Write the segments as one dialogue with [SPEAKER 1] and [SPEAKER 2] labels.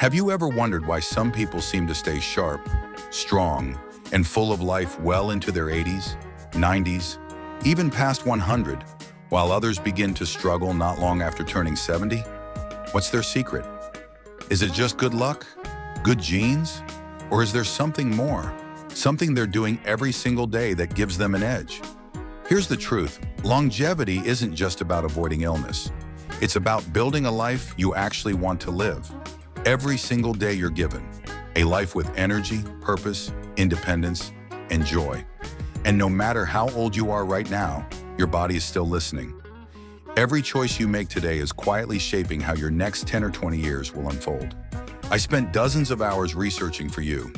[SPEAKER 1] Have you ever wondered why some people seem to stay sharp, strong, and full of life well into their 80s, 90s, even past 100, while others begin to struggle not long after turning 70? What's their secret? Is it just good luck? Good genes? Or is there something more? Something they're doing every single day that gives them an edge? Here's the truth. Longevity isn't just about avoiding illness. It's about building a life you actually want to live. Every single day you're given, a life with energy, purpose, independence, and joy. And no matter how old you are right now, your body is still listening. Every choice you make today is quietly shaping how your next 10 or 20 years will unfold. I spent dozens of hours researching for you,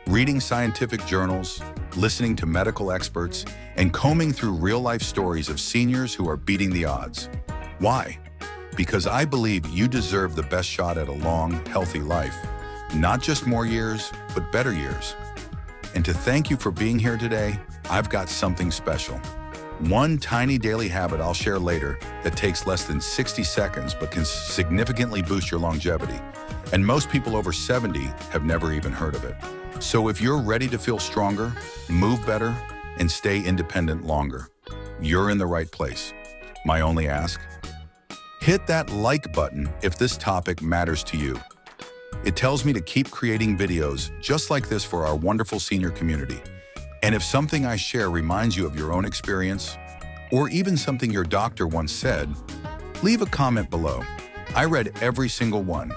[SPEAKER 1] reading scientific journals, listening to medical experts, and combing through real-life stories of seniors who are beating the odds. Why? Because I believe you deserve the best shot at a long, healthy life. Not just more years, but better years. And to thank you for being here today, I've got something special. One tiny daily habit I'll share later that takes less than 60 seconds but can significantly boost your longevity. And most people over 70 have never even heard of it. So if you're ready to feel stronger, move better, and stay independent longer, you're in the right place. My only ask? Hit that like button if this topic matters to you. It tells me to keep creating videos just like this for our wonderful senior community. And if something I share reminds you of your own experience, or even something your doctor once said, leave a comment below. I read every single one.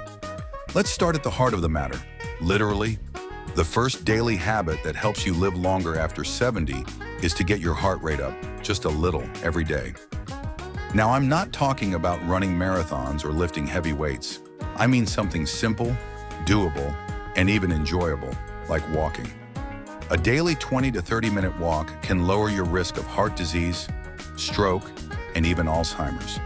[SPEAKER 1] Let's start at the heart of the matter. Literally, the first daily habit that helps you live longer after 70 is to get your heart rate up just a little every day. Now, I'm not talking about running marathons or lifting heavy weights. I mean something simple, doable, and even enjoyable, like walking. A daily 20 to 30-minute walk can lower your risk of heart disease, stroke, and even Alzheimer's.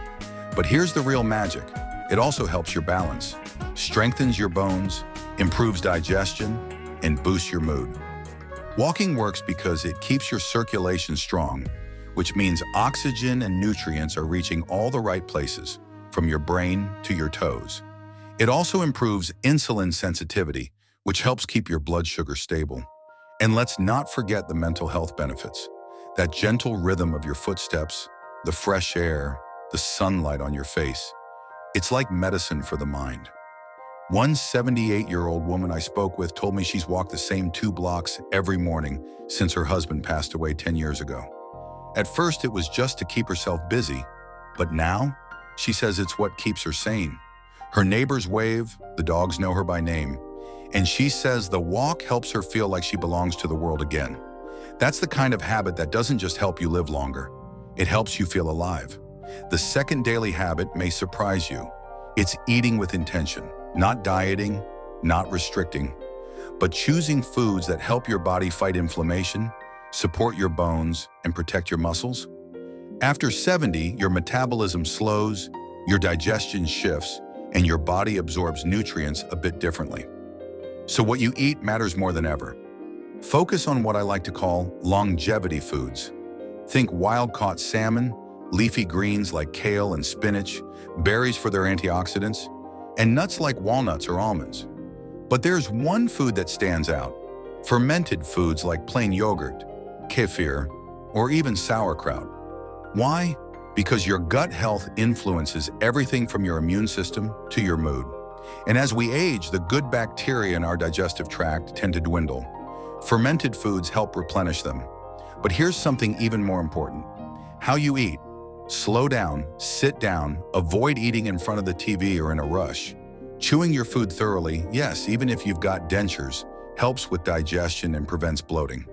[SPEAKER 1] But here's the real magic. It also helps your balance, strengthens your bones, improves digestion, and boosts your mood. Walking works because it keeps your circulation strong, which means oxygen and nutrients are reaching all the right places, from your brain to your toes. It also improves insulin sensitivity, which helps keep your blood sugar stable. And let's not forget the mental health benefits. That gentle rhythm of your footsteps, the fresh air, the sunlight on your face. It's like medicine for the mind. One 78-year-old woman I spoke with told me she's walked the same 2 blocks every morning since her husband passed away 10 years ago. At first, it was just to keep herself busy, but now, she says it's what keeps her sane. Her neighbors wave, the dogs know her by name, and she says the walk helps her feel like she belongs to the world again. That's the kind of habit that doesn't just help you live longer, it helps you feel alive. The second daily habit may surprise you. It's eating with intention, not dieting, not restricting, but choosing foods that help your body fight inflammation, support your bones, and protect your muscles. After 70, your metabolism slows, your digestion shifts, and your body absorbs nutrients a bit differently. So what you eat matters more than ever. Focus on what I like to call longevity foods. Think wild-caught salmon, leafy greens like kale and spinach, berries for their antioxidants, and nuts like walnuts or almonds. But there's one food that stands out: fermented foods like plain yogurt, kefir, or even sauerkraut. Why? Because your gut health influences everything from your immune system to your mood. And as we age, the good bacteria in our digestive tract tend to dwindle. Fermented foods help replenish them. But here's something even more important: how you eat. Slow down, sit down, avoid eating in front of the TV or in a rush. Chewing your food thoroughly, yes, even if you've got dentures, helps with digestion and prevents bloating.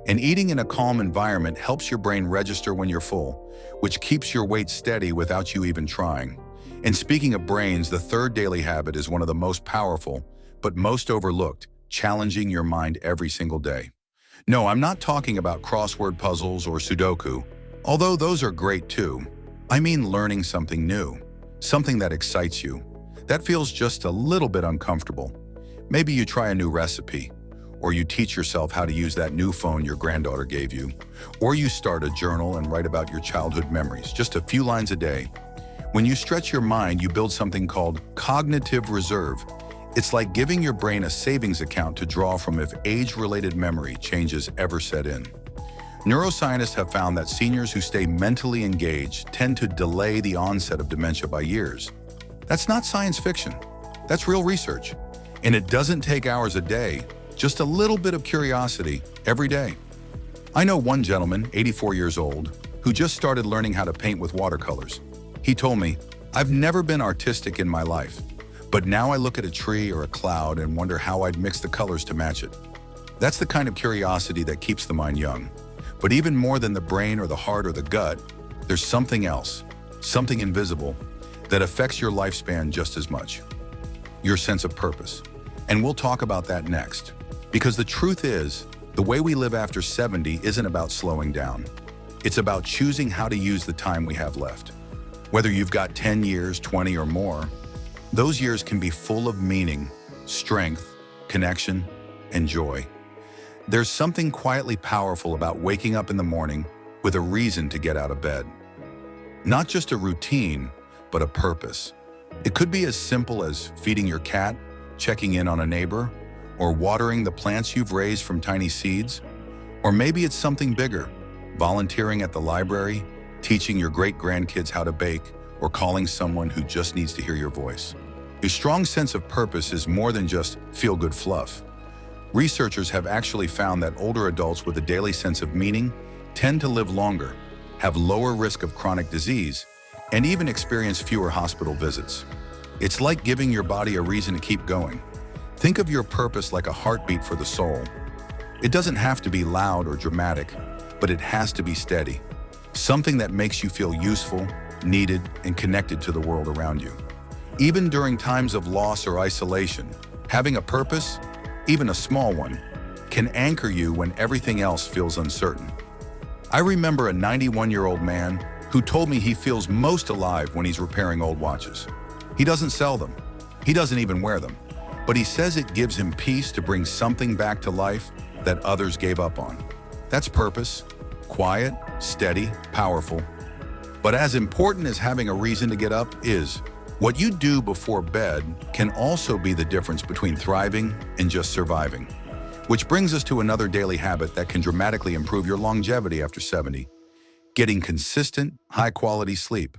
[SPEAKER 1] And eating in a calm environment helps your brain register when you're full, which keeps your weight steady without you even trying. And speaking of brains, the third daily habit is one of the most powerful, but most overlooked: challenging your mind every single day. No, I'm not talking about crossword puzzles or Sudoku, although those are great too. I mean learning something new, something that excites you, that feels just a little bit uncomfortable. Maybe you try a new recipe, or you teach yourself how to use that new phone your granddaughter gave you, or you start a journal and write about your childhood memories, just a few lines a day. When you stretch your mind, you build something called cognitive reserve. It's like giving your brain a savings account to draw from if age-related memory changes ever set in. Neuroscientists have found that seniors who stay mentally engaged tend to delay the onset of dementia by years. That's not science fiction. That's real research. And it doesn't take hours a day, just a little bit of curiosity every day. I know one gentleman, 84 years old, who just started learning how to paint with watercolors. He told me, "I've never been artistic in my life, but now I look at a tree or a cloud and wonder how I'd mix the colors to match it." That's the kind of curiosity that keeps the mind young. But even more than the brain or the heart or the gut, there's something else, something invisible, that affects your lifespan just as much. Your sense of purpose. And we'll talk about that next. Because the truth is, the way we live after 70 isn't about slowing down. It's about choosing how to use the time we have left. Whether you've got 10 years, 20 or more, those years can be full of meaning, strength, connection, and joy. There's something quietly powerful about waking up in the morning with a reason to get out of bed. Not just a routine, but a purpose. It could be as simple as feeding your cat, checking in on a neighbor, or watering the plants you've raised from tiny seeds. Or maybe it's something bigger, volunteering at the library, teaching your great-grandkids how to bake, or calling someone who just needs to hear your voice. A strong sense of purpose is more than just feel-good fluff. Researchers have actually found that older adults with a daily sense of meaning tend to live longer, have lower risk of chronic disease, and even experience fewer hospital visits. It's like giving your body a reason to keep going. Think of your purpose like a heartbeat for the soul. It doesn't have to be loud or dramatic, but it has to be steady. Something that makes you feel useful, needed, and connected to the world around you. Even during times of loss or isolation, having a purpose, even a small one, can anchor you when everything else feels uncertain. I remember a 91-year-old man who told me he feels most alive when he's repairing old watches. He doesn't sell them. He doesn't even wear them. But he says it gives him peace to bring something back to life that others gave up on. That's purpose. Quiet, steady, powerful. But as important as having a reason to get up is, what you do before bed can also be the difference between thriving and just surviving. Which brings us to another daily habit that can dramatically improve your longevity after 70. Getting consistent, high-quality sleep.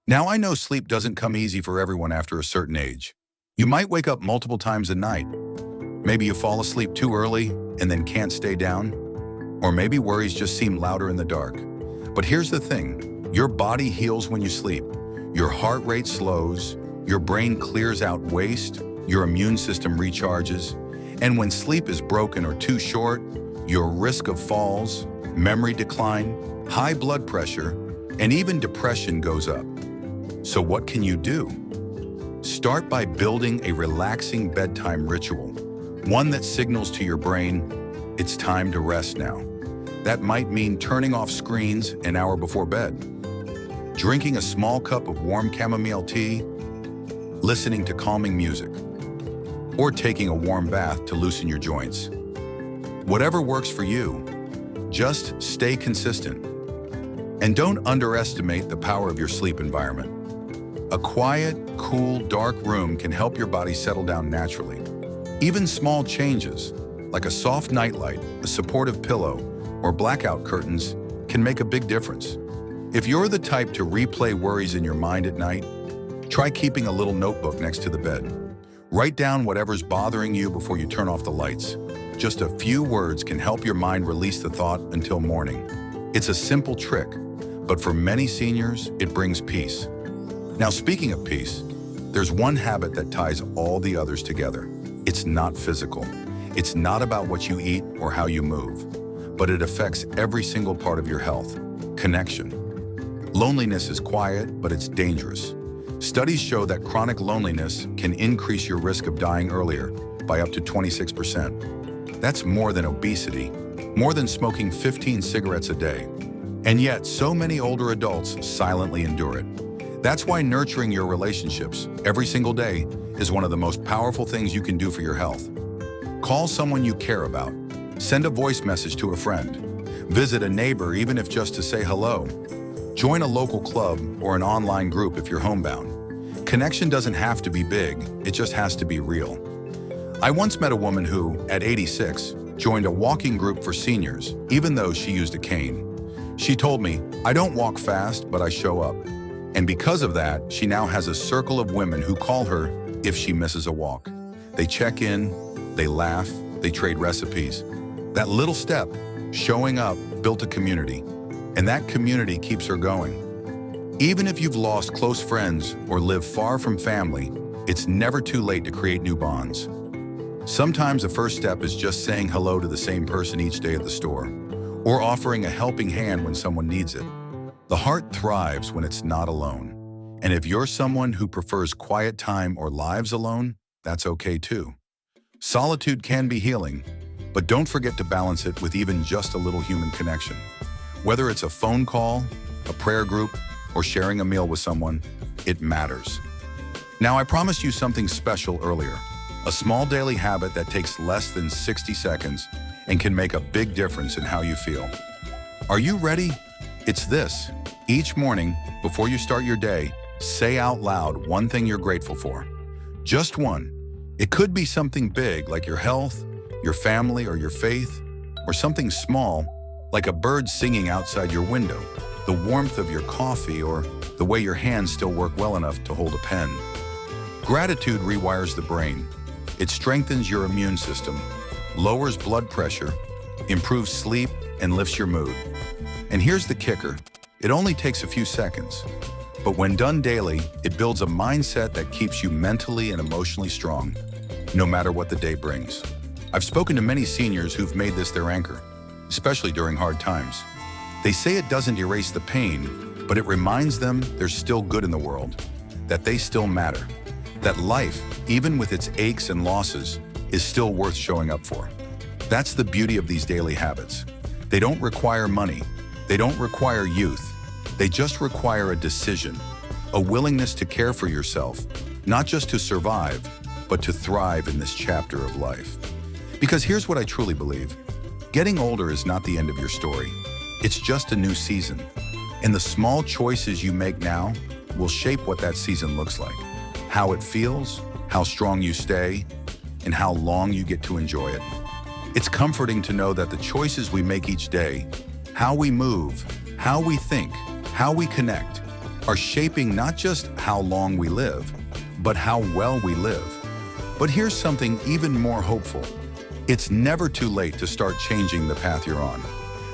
[SPEAKER 1] Now I know sleep doesn't come easy for everyone after a certain age. You might wake up multiple times a night. Maybe you fall asleep too early and then can't stay down. Or maybe worries just seem louder in the dark. But here's the thing, your body heals when you sleep. Your heart rate slows, your brain clears out waste, your immune system recharges, and when sleep is broken or too short, your risk of falls, memory decline, high blood pressure, and even depression goes up. So what can you do? Start by building a relaxing bedtime ritual, one that signals to your brain, it's time to rest now. That might mean turning off screens an hour before bed, drinking a small cup of warm chamomile tea, listening to calming music, or taking a warm bath to loosen your joints. Whatever works for you, just stay consistent. And don't underestimate the power of your sleep environment. A quiet, cool, dark room can help your body settle down naturally. Even small changes, like a soft nightlight, a supportive pillow, or blackout curtains, can make a big difference. If you're the type to replay worries in your mind at night, try keeping a little notebook next to the bed. Write down whatever's bothering you before you turn off the lights. Just a few words can help your mind release the thought until morning. It's a simple trick, but for many seniors, it brings peace. Now, speaking of peace, there's one habit that ties all the others together. It's not physical. It's not about what you eat or how you move, but it affects every single part of your health. Connection. Loneliness is quiet, but it's dangerous. Studies show that chronic loneliness can increase your risk of dying earlier by up to 26%. That's more than obesity, more than smoking 15 cigarettes a day. And yet, so many older adults silently endure it. That's why nurturing your relationships every single day is one of the most powerful things you can do for your health. Call someone you care about. Send a voice message to a friend. Visit a neighbor, even if just to say hello. Join a local club or an online group if you're homebound. Connection doesn't have to be big, it just has to be real. I once met a woman who, at 86, joined a walking group for seniors, even though she used a cane. She told me, "I don't walk fast, but I show up." And because of that, she now has a circle of women who call her if she misses a walk. They check in, they laugh, they trade recipes. That little step, showing up, built a community, and that community keeps her going. Even if you've lost close friends or live far from family, it's never too late to create new bonds. Sometimes the first step is just saying hello to the same person each day at the store, or offering a helping hand when someone needs it. The heart thrives when it's not alone. And if you're someone who prefers quiet time or lives alone, that's okay too. Solitude can be healing, but don't forget to balance it with even just a little human connection. Whether it's a phone call, a prayer group, or sharing a meal with someone, it matters. Now, I promised you something special earlier, a small daily habit that takes less than 60 seconds and can make a big difference in how you feel. Are you ready? It's this. Each morning, before you start your day, say out loud one thing you're grateful for. Just one. It could be something big like your health, your family, or your faith, or something small like a bird singing outside your window, the warmth of your coffee, or the way your hands still work well enough to hold a pen. Gratitude rewires the brain. It strengthens your immune system, lowers blood pressure, improves sleep, and lifts your mood. And here's the kicker. It only takes a few seconds. But when done daily, it builds a mindset that keeps you mentally and emotionally strong, no matter what the day brings. I've spoken to many seniors who've made this their anchor, especially during hard times. They say it doesn't erase the pain, but it reminds them there's still good in the world, that they still matter, that life, even with its aches and losses, is still worth showing up for. That's the beauty of these daily habits. They don't require money. They don't require youth. They just require a decision, a willingness to care for yourself, not just to survive, but to thrive in this chapter of life. Because here's what I truly believe. Getting older is not the end of your story. It's just a new season. And the small choices you make now will shape what that season looks like, how it feels, how strong you stay, and how long you get to enjoy it. It's comforting to know that the choices we make each day, how we move, how we think, how we connect, are shaping not just how long we live, but how well we live. But here's something even more hopeful. It's never too late to start changing the path you're on.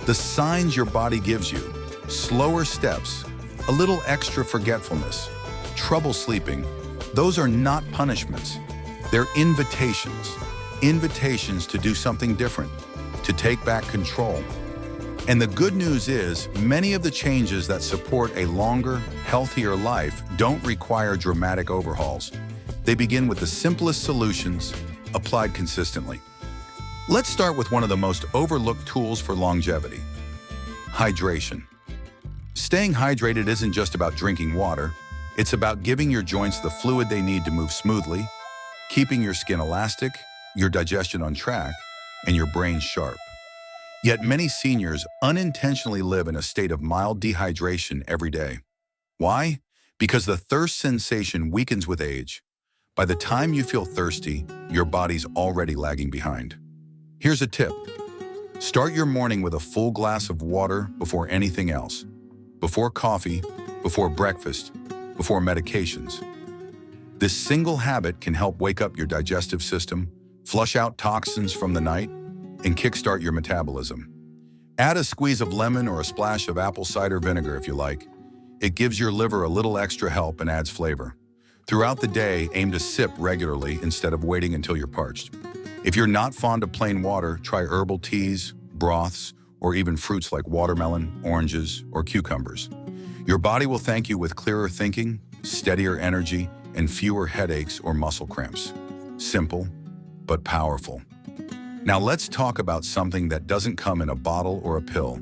[SPEAKER 1] The signs your body gives you, slower steps, a little extra forgetfulness, trouble sleeping, those are not punishments. They're invitations. Invitations to do something different, to take back control. And the good news is, many of the changes that support a longer, healthier life don't require dramatic overhauls. They begin with the simplest solutions, applied consistently. Let's start with one of the most overlooked tools for longevity: hydration. Staying hydrated isn't just about drinking water. It's about giving your joints the fluid they need to move smoothly, keeping your skin elastic, your digestion on track, and your brain sharp. Yet many seniors unintentionally live in a state of mild dehydration every day. Why? Because the thirst sensation weakens with age. By the time you feel thirsty, your body's already lagging behind. Here's a tip. Start your morning with a full glass of water before anything else. Before coffee, before breakfast, before medications. This single habit can help wake up your digestive system, flush out toxins from the night, and kickstart your metabolism. Add a squeeze of lemon or a splash of apple cider vinegar if you like. It gives your liver a little extra help and adds flavor. Throughout the day, aim to sip regularly instead of waiting until you're parched. If you're not fond of plain water, try herbal teas, broths, or even fruits like watermelon, oranges, or cucumbers. Your body will thank you with clearer thinking, steadier energy, and fewer headaches or muscle cramps. Simple, but powerful. Now let's talk about something that doesn't come in a bottle or a pill: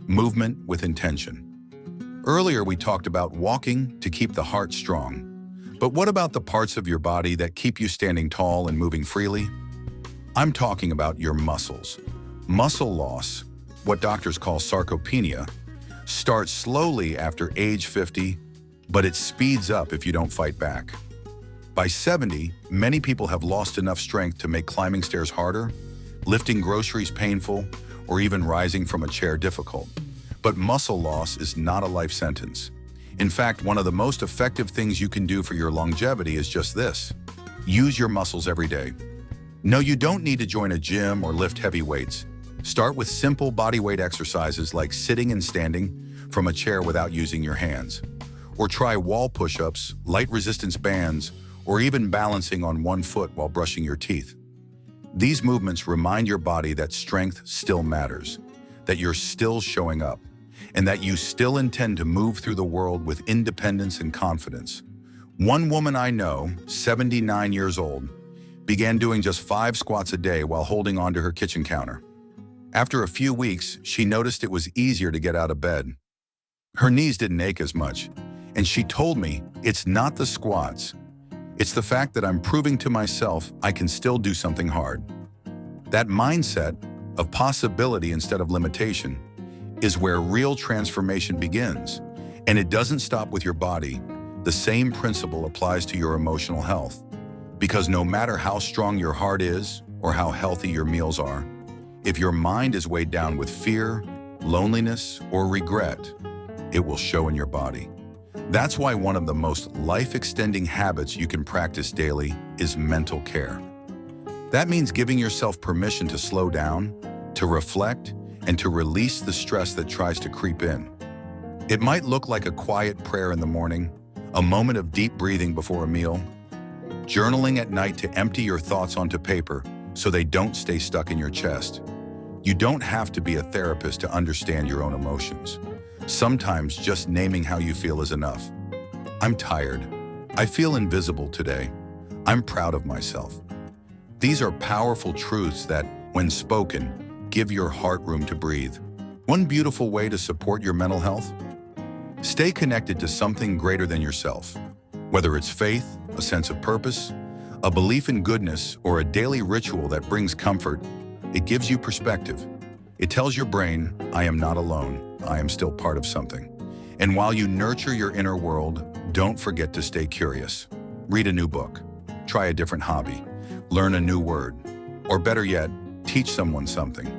[SPEAKER 1] movement with intention. Earlier we talked about walking to keep the heart strong. But what about the parts of your body that keep you standing tall and moving freely? I'm talking about your muscles. Muscle loss, what doctors call sarcopenia, starts slowly after age 50, but it speeds up if you don't fight back. By 70, many people have lost enough strength to make climbing stairs harder, lifting groceries painful, or even rising from a chair difficult. But muscle loss is not a life sentence. In fact, one of the most effective things you can do for your longevity is just this: use your muscles every day. No, you don't need to join a gym or lift heavy weights. Start with simple bodyweight exercises like sitting and standing from a chair without using your hands. Or try wall push-ups, light resistance bands, or even balancing on one foot while brushing your teeth. These movements remind your body that strength still matters, that you're still showing up, and that you still intend to move through the world with independence and confidence. One woman I know, 79 years old, began doing just 5 squats a day while holding onto her kitchen counter. After a few weeks, she noticed it was easier to get out of bed. Her knees didn't ache as much, and she told me, "It's not the squats. It's the fact that I'm proving to myself I can still do something hard." That mindset of possibility instead of limitation is where real transformation begins. And it doesn't stop with your body. The same principle applies to your emotional health. Because no matter how strong your heart is or how healthy your meals are, if your mind is weighed down with fear, loneliness, or regret, it will show in your body. That's why one of the most life-extending habits you can practice daily is mental care. That means giving yourself permission to slow down, to reflect, and to release the stress that tries to creep in. It might look like a quiet prayer in the morning, a moment of deep breathing before a meal, journaling at night to empty your thoughts onto paper so they don't stay stuck in your chest. You don't have to be a therapist to understand your own emotions. Sometimes just naming how you feel is enough. I'm tired. I feel invisible today. I'm proud of myself. These are powerful truths that, when spoken, give your heart room to breathe. One beautiful way to support your mental health? Stay connected to something greater than yourself. Whether it's faith, a sense of purpose, a belief in goodness, or a daily ritual that brings comfort, it gives you perspective. It tells your brain, I am not alone, I am still part of something. And while you nurture your inner world, don't forget to stay curious. Read a new book, try a different hobby, learn a new word, or better yet, teach someone something.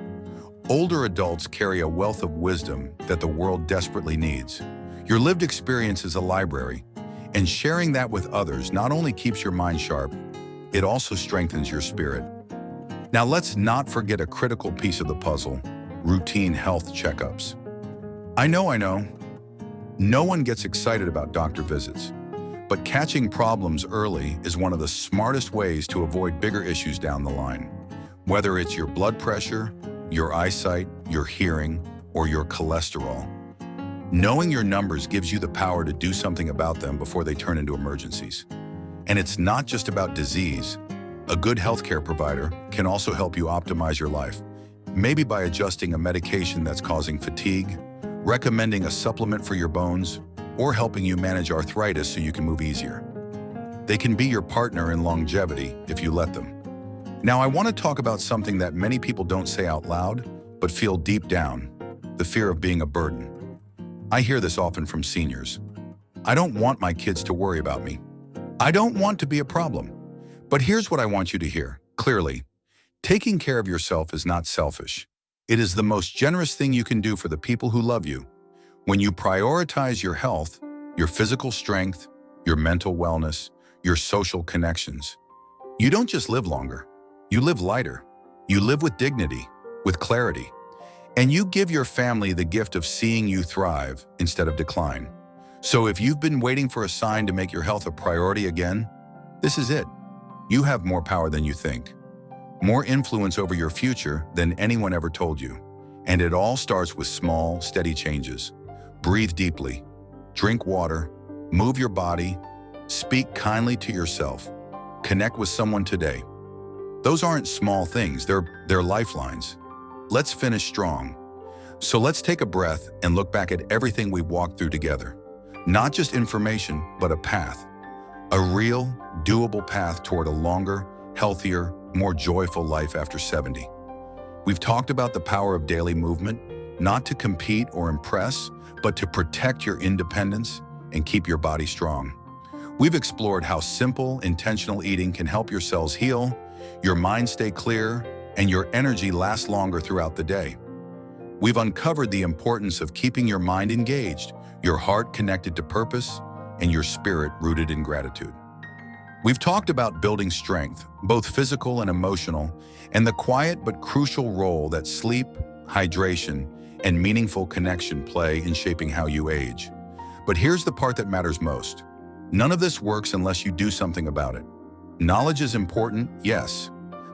[SPEAKER 1] Older adults carry a wealth of wisdom that the world desperately needs. Your lived experience is a library, and sharing that with others not only keeps your mind sharp, it also strengthens your spirit. Now let's not forget a critical piece of the puzzle: routine health checkups. I know, no one gets excited about doctor visits, but catching problems early is one of the smartest ways to avoid bigger issues down the line. Whether it's your blood pressure, your eyesight, your hearing, or your cholesterol, knowing your numbers gives you the power to do something about them before they turn into emergencies. And it's not just about disease. A good healthcare provider can also help you optimize your life, maybe by adjusting a medication that's causing fatigue, recommending a supplement for your bones, or helping you manage arthritis so you can move easier. They can be your partner in longevity if you let them. Now, I want to talk about something that many people don't say out loud, but feel deep down: the fear of being a burden. I hear this often from seniors. I don't want my kids to worry about me. I don't want to be a problem. But here's what I want you to hear clearly. Taking care of yourself is not selfish. It is the most generous thing you can do for the people who love you. When you prioritize your health, your physical strength, your mental wellness, your social connections, you don't just live longer. You live lighter. You live with dignity, with clarity. And you give your family the gift of seeing you thrive instead of decline. So if you've been waiting for a sign to make your health a priority again, this is it. You have more power than you think, more influence over your future than anyone ever told you. And it all starts with small, steady changes. Breathe deeply, drink water, move your body, speak kindly to yourself, connect with someone today. Those aren't small things, they're lifelines. Let's finish strong. So let's take a breath and look back at everything we've walked through together. Not just information, but a path. A real, doable path toward a longer, healthier, more joyful life after 70. We've talked about the power of daily movement, not to compete or impress, but to protect your independence, and keep your body strong. We've explored how simple, intentional eating can help your cells heal, your mind stay clear, and your energy last longer throughout the day. We've uncovered the importance of keeping your mind engaged, your heart connected to purpose, and your spirit rooted in gratitude. We've talked about building strength, both physical and emotional, and the quiet but crucial role that sleep, hydration, and meaningful connection play in shaping how you age. But here's the part that matters most. None of this works unless you do something about it. Knowledge is important, yes,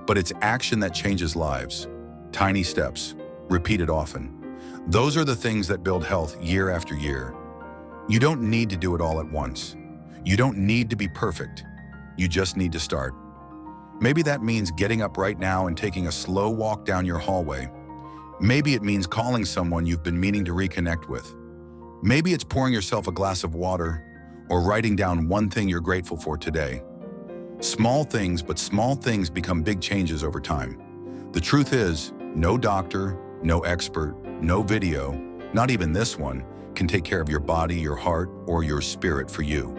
[SPEAKER 1] but it's action that changes lives. Tiny steps, repeated often. Those are the things that build health year after year. You don't need to do it all at once. You don't need to be perfect. You just need to start. Maybe that means getting up right now and taking a slow walk down your hallway. Maybe it means calling someone you've been meaning to reconnect with. Maybe it's pouring yourself a glass of water or writing down one thing you're grateful for today. Small things, but small things become big changes over time. The truth is, no doctor, no expert, no video, not even this one, can take care of your body, your heart, or your spirit for you.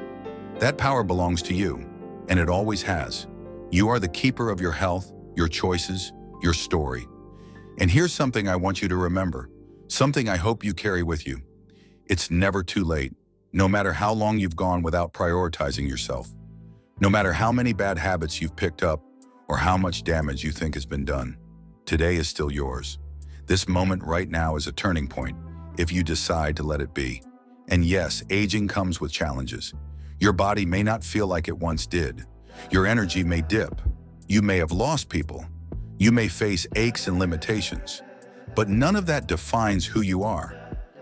[SPEAKER 1] That power belongs to you, and it always has. You are the keeper of your health, your choices, your story. And here's something I want you to remember, something I hope you carry with you. It's never too late, no matter how long you've gone without prioritizing yourself. No matter how many bad habits you've picked up or how much damage you think has been done, today is still yours. This moment right now is a turning point if you decide to let it be. And yes, aging comes with challenges. Your body may not feel like it once did. Your energy may dip. You may have lost people. You may face aches and limitations. But none of that defines who you are.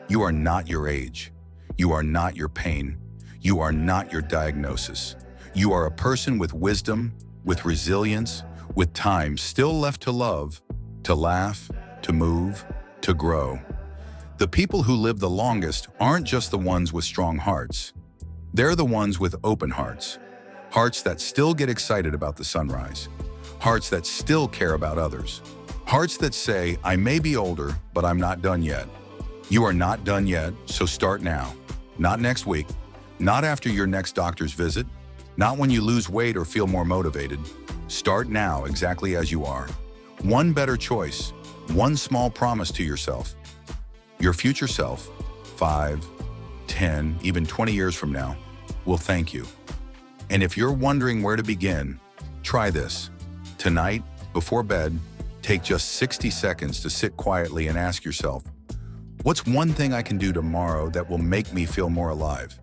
[SPEAKER 1] You are not your age. You are not your pain. You are not your diagnosis. You are a person with wisdom, with resilience, with time still left to love, to laugh, to move, to grow. The people who live the longest aren't just the ones with strong hearts. They're the ones with open hearts. Hearts that still get excited about the sunrise. Hearts that still care about others. Hearts that say, I may be older, but I'm not done yet. You are not done yet, so start now. Not next week. Not after your next doctor's visit. Not when you lose weight or feel more motivated. Start now, exactly as you are. One better choice. One small promise to yourself. Your future self, 5, 10, even 20 years from now, will thank you. And if you're wondering where to begin, try this. Tonight, before bed, take just 60 seconds to sit quietly and ask yourself, what's one thing I can do tomorrow that will make me feel more alive?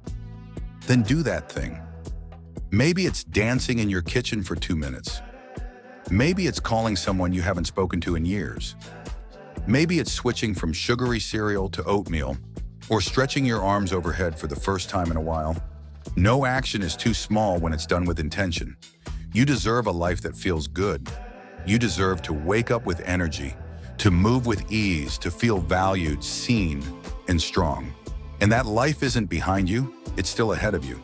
[SPEAKER 1] Then do that thing. Maybe it's dancing in your kitchen for 2 minutes. Maybe it's calling someone you haven't spoken to in years. Maybe it's switching from sugary cereal to oatmeal, or stretching your arms overhead for the first time in a while. No action is too small when it's done with intention. You deserve a life that feels good. You deserve to wake up with energy, to move with ease, to feel valued, seen, and strong. And that life isn't behind you, it's still ahead of you.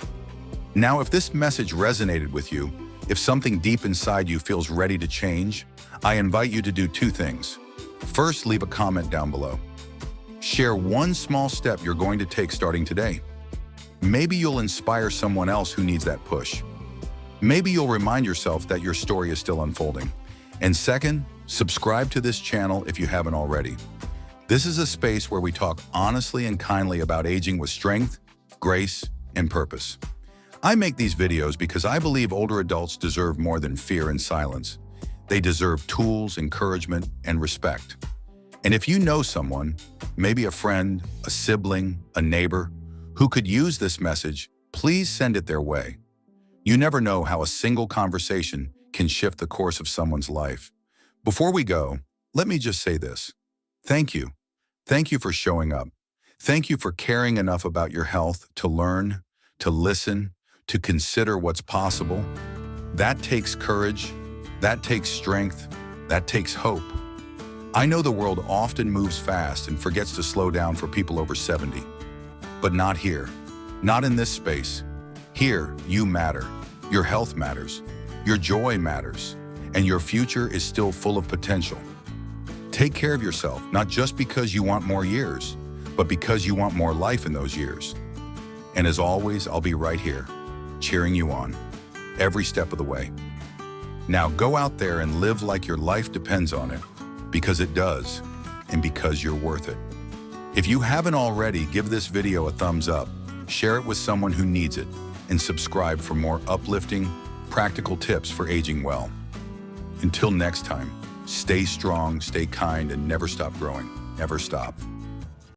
[SPEAKER 1] Now, if this message resonated with you, if something deep inside you feels ready to change, I invite you to do 2 things. First, leave a comment down below. Share one small step you're going to take starting today. Maybe you'll inspire someone else who needs that push. Maybe you'll remind yourself that your story is still unfolding. And second, subscribe to this channel if you haven't already. This is a space where we talk honestly and kindly about aging with strength, grace, and purpose. I make these videos because I believe older adults deserve more than fear and silence. They deserve tools, encouragement, and respect. And if you know someone, maybe a friend, a sibling, a neighbor, who could use this message, please send it their way. You never know how a single conversation can shift the course of someone's life. Before we go, let me just say this. Thank you. Thank you for showing up. Thank you for caring enough about your health to learn, to listen, to consider what's possible. That takes courage, that takes strength, that takes hope. I know the world often moves fast and forgets to slow down for people over 70. But not here, not in this space. Here, you matter, your health matters, your joy matters, and your future is still full of potential. Take care of yourself, not just because you want more years, but because you want more life in those years. And as always, I'll be right here, cheering you on, every step of the way. Now go out there and live like your life depends on it, because it does, and because you're worth it. If you haven't already, give this video a thumbs up, share it with someone who needs it, and subscribe for more uplifting, practical tips for aging well. Until next time, stay strong, stay kind, and never stop growing. Never stop.